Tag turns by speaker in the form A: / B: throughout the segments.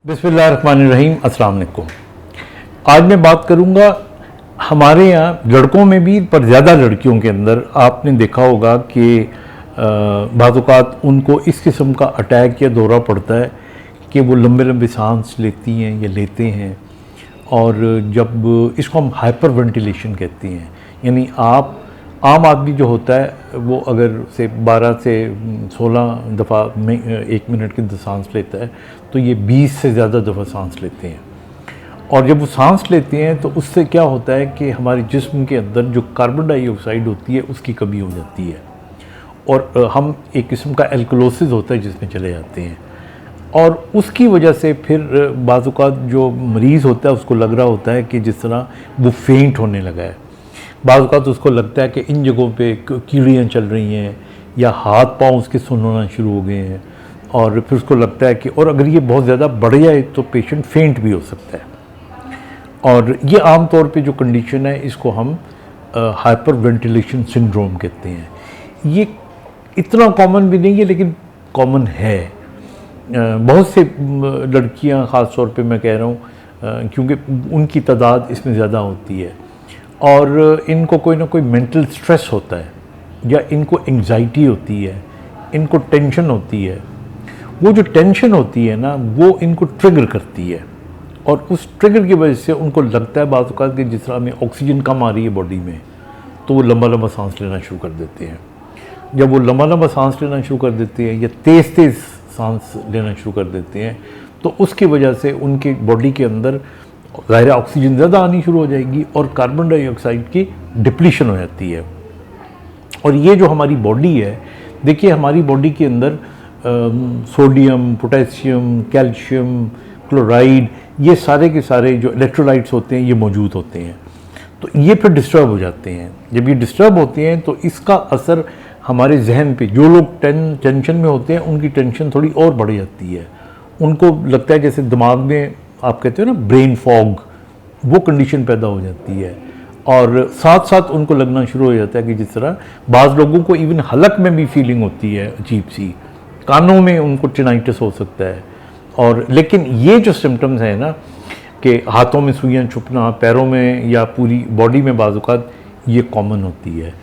A: बिस्मिल्लाहिर्रहमानिर्रहीम, अस्सलाम वालेकुम। आज मैं बात करूंगा हमारे यहाँ लड़कों में भी, पर ज़्यादा लड़कियों के अंदर आपने देखा होगा कि बाज़ औक़ात उनको इस किस्म का अटैक या दौरा पड़ता है कि वो लंबे लंबे सांस लेती हैं या लेते हैं, और जब इसको हम हाइपर वेंटिलेशन कहते हैं, यानी आप आम आदमी जो होता है वो अगर से 12 से 16 दफ़ा में 1 मिनट के अंदर सांस लेता है, तो ये 20 से ज़्यादा दफ़ा सांस लेते हैं। और जब वो सांस लेते हैं तो उससे क्या होता है कि हमारे जिस्म के अंदर जो कार्बन डाइऑक्साइड होती है उसकी कमी हो जाती है, और हम एक किस्म का एल्कलोसिस होता है जिसमें चले जाते हैं, और उसकी वजह से फिर बाज़ औक़ात जो मरीज़ होता है उसको लग रहा होता है कि जिस तरह वो फेंट होने लगा है। बाज़ औक़ात उसको लगता है कि इन जगहों पे कीड़ियाँ चल रही हैं या हाथ पाँव उसके सुन्नना शुरू हो गए हैं, और फिर उसको लगता है कि, और अगर ये बहुत ज़्यादा बढ़ जाए तो पेशेंट फेंट भी हो सकता है। और ये आम तौर पे जो कंडीशन है इसको हम हाइपर वेंटिलेशन सिंड्रोम कहते हैं। ये इतना कॉमन भी नहीं है लेकिन कॉमन है। बहुत से लड़कियां ख़ास तौर पे मैं कह रहा हूँ, क्योंकि उनकी तादाद इसमें ज़्यादा होती है, और इनको कोई ना कोई मेंटल स्ट्रेस होता है, या इनको एंग्जाइटी होती है, इनको टेंशन होती है। वो जो टेंशन होती है ना, वो इनको ट्रिगर करती है, और उस ट्रिगर की वजह से उनको लगता है बाज़ औक़ात कि जिस तरह हमें ऑक्सीजन कम आ रही है बॉडी में, तो वो लंबा लंबा सांस लेना शुरू कर देते हैं। जब वो लंबा लंबा सांस लेना शुरू कर देते हैं या तेज़ तेज़ सांस लेना शुरू कर देते हैं, तो उसकी वजह से उनकी बॉडी के अंदर ज़ाहिर ऑक्सीजन ज़्यादा आनी शुरू हो जाएगी और कार्बन डाइऑक्साइड की डिप्लीशन हो जाती है। और ये जो हमारी बॉडी है, देखिए हमारी बॉडी के अंदर सोडियम, पोटेशियम, कैल्शियम, क्लोराइड, ये सारे के सारे जो इलेक्ट्रोलाइट्स होते हैं ये मौजूद होते हैं। तो ये फिर डिस्टर्ब हो जाते हैं। जब ये डिस्टर्ब होते हैं तो इसका असर हमारे जहन पे, जो लोग टेंशन में होते हैं उनकी टेंशन थोड़ी और बढ़ जाती है। उनको लगता है जैसे दिमाग में, आप कहते हो ना ब्रेन फॉग, वो कंडीशन पैदा हो जाती है, और साथ साथ उनको लगना शुरू हो जाता है कि जिस तरह बाज़ लोगों को इवन हलक में भी फीलिंग होती है अजीब सी, कानों में उनको टिनाइटिस हो सकता है। और लेकिन ये जो सिम्टम्स हैं ना, कि हाथों में सुइयां छुपना, पैरों में या पूरी बॉडी में बाज़ औक़ात, ये कॉमन होती है,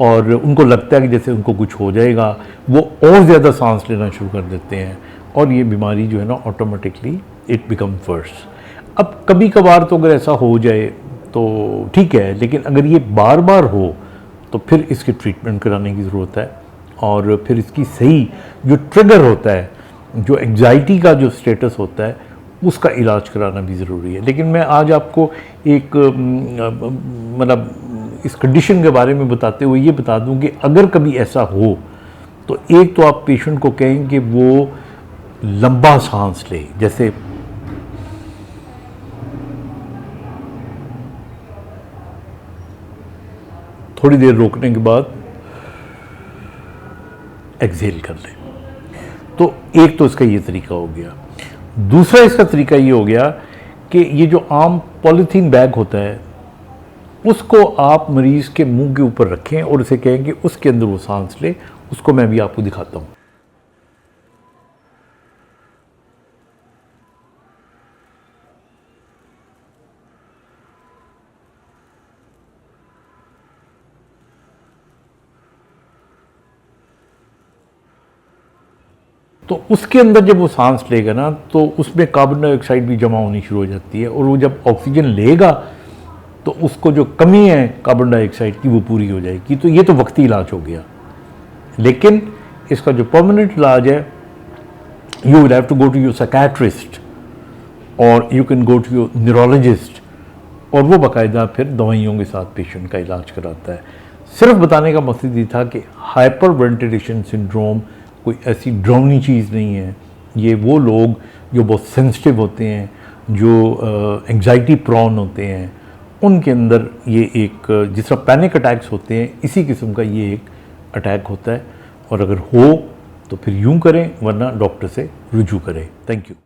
A: और उनको लगता है कि जैसे उनको कुछ हो जाएगा, वो और ज़्यादा सांस लेना शुरू कर देते हैं, और ये बीमारी जो है ना ऑटोमेटिकली इट बिकम वर्स। अब कभी कभार तो अगर ऐसा हो जाए तो ठीक है, लेकिन अगर ये बार बार हो तो फिर इसकी ट्रीटमेंट कराने की ज़रूरत है, और फिर इसकी सही जो ट्रिगर होता है, जो एंग्जाइटी का जो स्टेटस होता है, उसका इलाज कराना भी ज़रूरी है। लेकिन मैं आज आपको एक मतलब इस कंडीशन के बारे में बताते हुए ये बता दूं कि अगर कभी ऐसा हो तो एक तो आप पेशेंट को कहें कि वो लंबा सांस ले, जैसे थोड़ी देर रोकने के बाद एक्सहेल कर ले। तो एक तो इसका ये तरीका हो गया। दूसरा इसका तरीका ये हो गया कि ये जो आम पॉलीथीन बैग होता है उसको आप मरीज़ के मुंह के ऊपर रखें और उसे कहें कि उसके अंदर वो सांस ले। उसको मैं भी आपको दिखाता हूँ। तो उसके अंदर जब वो सांस लेगा ना, तो उसमें कार्बन डाइऑक्साइड भी जमा होनी शुरू हो जाती है, और वो जब ऑक्सीजन लेगा तो उसको जो कमी है कार्बन डाइऑक्साइड की वो पूरी हो जाएगी। तो ये तो वक्ती इलाज हो गया, लेकिन इसका जो परमानेंट इलाज है, you will have to go to your psychiatrist और you can go to your neurologist, और वो बाकायदा फिर दवाइयों के साथ पेशेंट का इलाज कराता है। सिर्फ बताने का मकसद ये था कि हाइपर वेंटिलेशन सिंड्रोम कोई ऐसी डरावनी चीज़ नहीं है। ये वो लोग जो बहुत सेंसिटिव होते हैं, जो एंग्जाइटी प्रॉन होते हैं, उनके अंदर ये एक, जिस तरह पैनिक अटैक्स होते हैं, इसी किस्म का ये एक अटैक होता है। और अगर हो तो फिर यूं करें, वरना डॉक्टर से रुजू करें। Thank you.